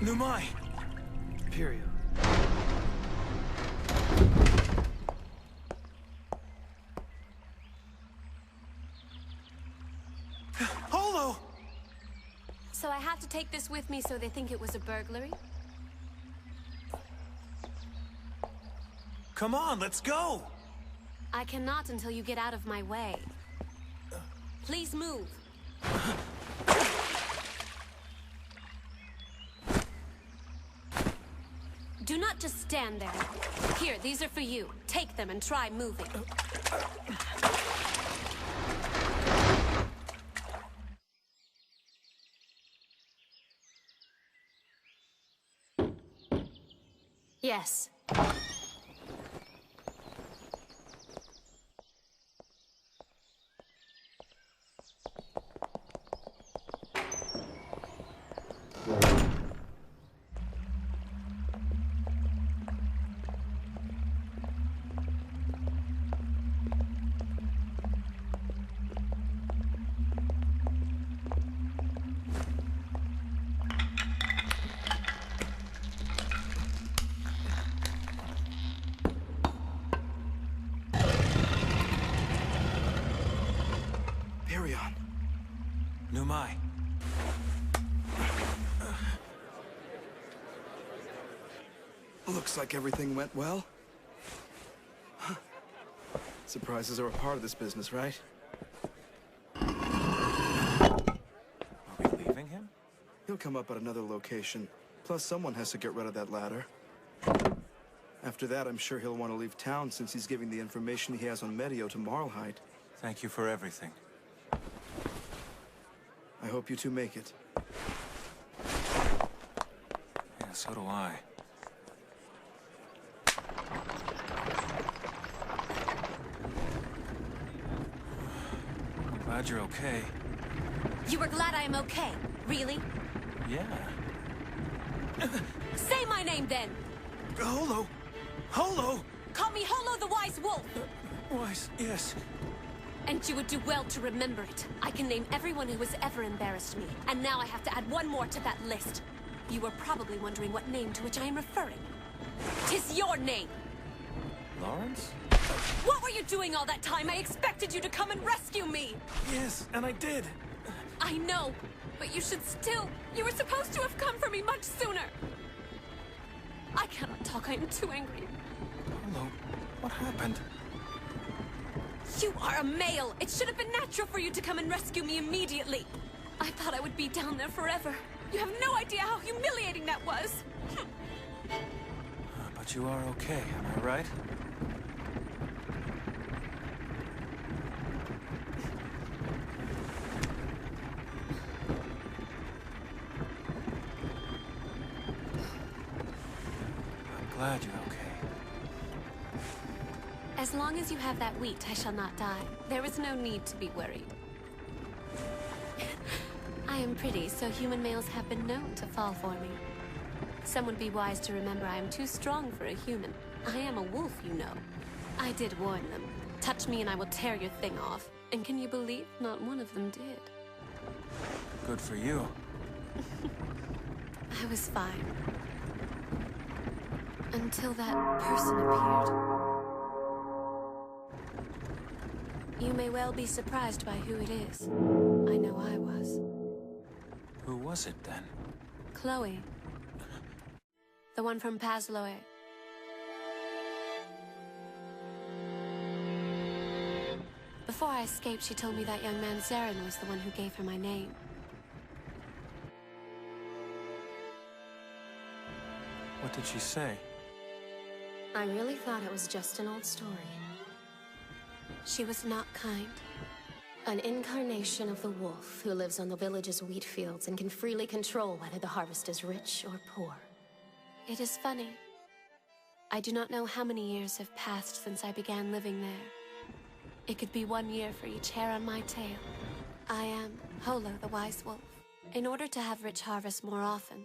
Numai! Period. Holo! So I have to take this with me so they think it was a burglary? Come on, let's go! I cannot until you get out of my way. Please move. Do not just stand there. Here, these are for you. Take them and try moving. Yes. Numai. Looks like everything went well. Huh. Surprises are a part of this business, right? Are we leaving him? He'll come up at another location. Plus, someone has to get rid of that ladder. After that, I'm sure he'll want to leave town since he's giving the information he has on Medio to Marlhide. Thank you for everything. I hope you two make it. Yeah, so do I. I'm glad you're okay. You were glad I am okay? Really? Yeah. Say my name then! Holo! Holo! Call me Holo the Wise Wolf! Wise, yes. And you would do well to remember it. I can name everyone who has ever embarrassed me. And now I have to add one more to that list. You are probably wondering what name to which I am referring. 'Tis your name! Lawrence? What were you doing all that time? I expected you to come and rescue me! Yes, and I did. I know, but you should still... You were supposed to have come for me much sooner! I cannot talk, I am too angry. Holo, what happened? You are a male! It should have been natural for you to come and rescue me immediately! I thought I would be down there forever. You have no idea how humiliating that was! But you are okay, am I right? I'm glad you're okay. As long as you have that wheat, I shall not die. There is no need to be worried. I am pretty, so human males have been known to fall for me. Some would be wise to remember I am too strong for a human. I am a wolf, you know. I did warn them. Touch me and I will tear your thing off. And can you believe not one of them did? Good for you. I was fine. Until that person appeared. You may well be surprised by who it is. I know I was. Who was it then? Chloe. The one from Pazloe. Before I escaped, she told me that young man Zarin was the one who gave her my name. What did she say? I really thought it was just an old story. She was not kind. An incarnation of the wolf who lives on the village's wheat fields and can freely control whether the harvest is rich or poor. It is funny. I do not know how many years have passed since I began living there. It could be 1 year for each hair on my tail. I am Holo the Wise Wolf. In order to have rich harvests more often,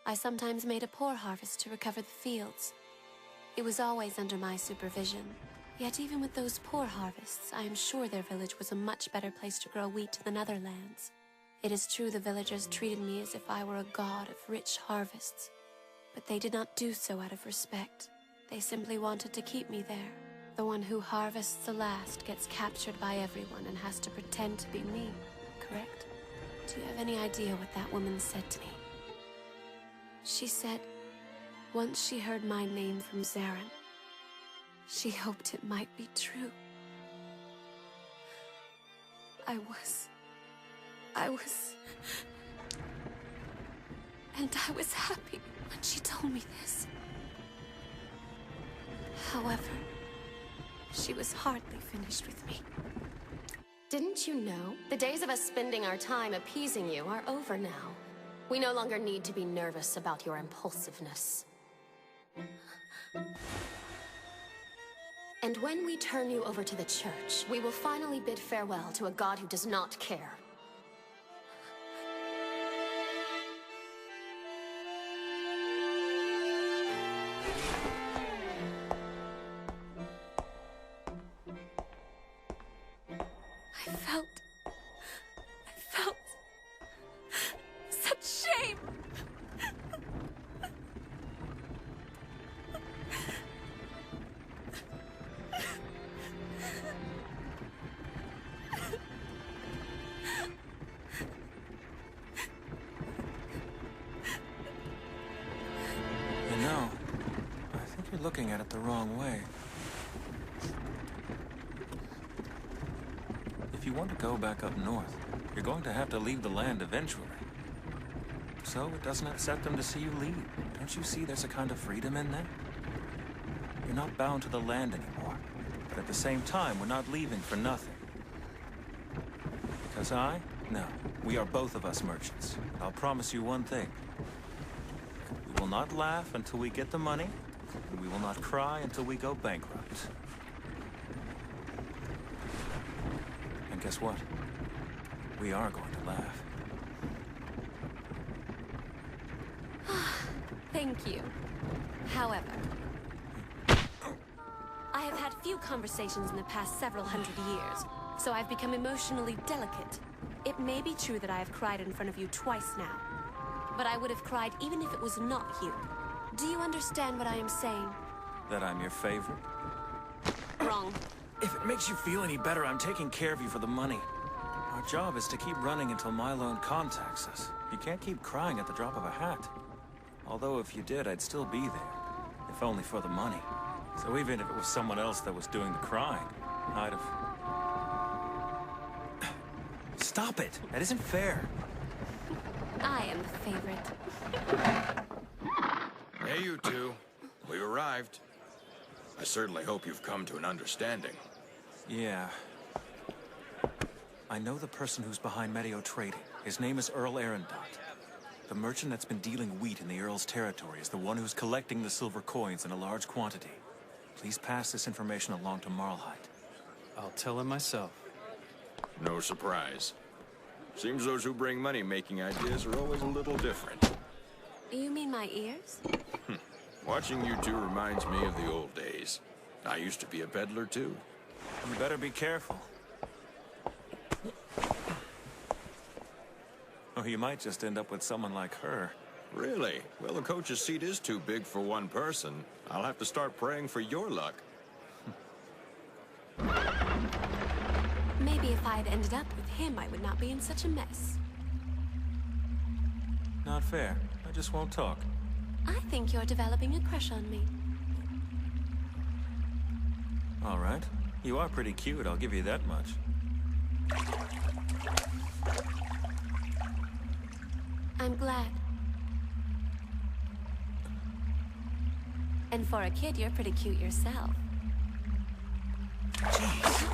I sometimes made a poor harvest to recover the fields. It was always under my supervision. Yet even with those poor harvests, I am sure their village was a much better place to grow wheat than other lands. It is true the villagers treated me as if I were a god of rich harvests, but they did not do so out of respect. They simply wanted to keep me there. The one who harvests the last gets captured by everyone and has to pretend to be me, correct? Do you have any idea what that woman said to me? She said, once she heard my name from Zarin, she hoped it might be true. I was... And I was happy when she told me this. However, she was hardly finished with me. Didn't you know? The days of us spending our time appeasing you are over now. We no longer need to be nervous about your impulsiveness. And when we turn you over to the church, we will finally bid farewell to a god who does not care. I felt such shame. You know, I think you're looking at it the wrong way. If you want to go back up north, you're going to have to leave the land eventually. So it doesn't upset them to see you leave. Don't you see there's a kind of freedom in that? You're not bound to the land anymore. But at the same time, we're not leaving for nothing. Because no, we are both of us merchants. I'll promise you one thing. We will not laugh until we get the money, and we will not cry until we go bankrupt. And guess what? We are going to laugh. Thank you. However, I have had few conversations in the past several hundred years, so I've become emotionally delicate. It may be true that I have cried in front of you twice now, but I would have cried even if it was not you. Do you understand what I am saying? That I'm your favorite? Wrong. If it makes you feel any better, I'm taking care of you for the money. Our job is to keep running until Milo contacts us. You can't keep crying at the drop of a hat. Although if you did, I'd still be there. If only for the money. So even if it was someone else that was doing the crying, I'd have... Stop it! That isn't fair! I am the favorite. Hey, you two. We've arrived. I certainly hope you've come to an understanding. Yeah. I know the person who's behind Medio Trading. His name is Earl Arendot. The merchant that's been dealing wheat in the Earl's territory is the one who's collecting the silver coins in a large quantity. Please pass this information along to Marlhite. I'll tell him myself. No surprise. Seems those who bring money-making ideas are always a little different. You mean my ears? Watching you two reminds me of the old days. I used to be a peddler, too. You better be careful. Or you might just end up with someone like her. Really? Well, the coach's seat is too big for one person. I'll have to start praying for your luck. Maybe if I had ended up with him, I would not be in such a mess. Not fair. I just won't talk. I think you're developing a crush on me. All right. You are pretty cute, I'll give you that much. I'm glad. And for a kid, you're pretty cute yourself. Jeez.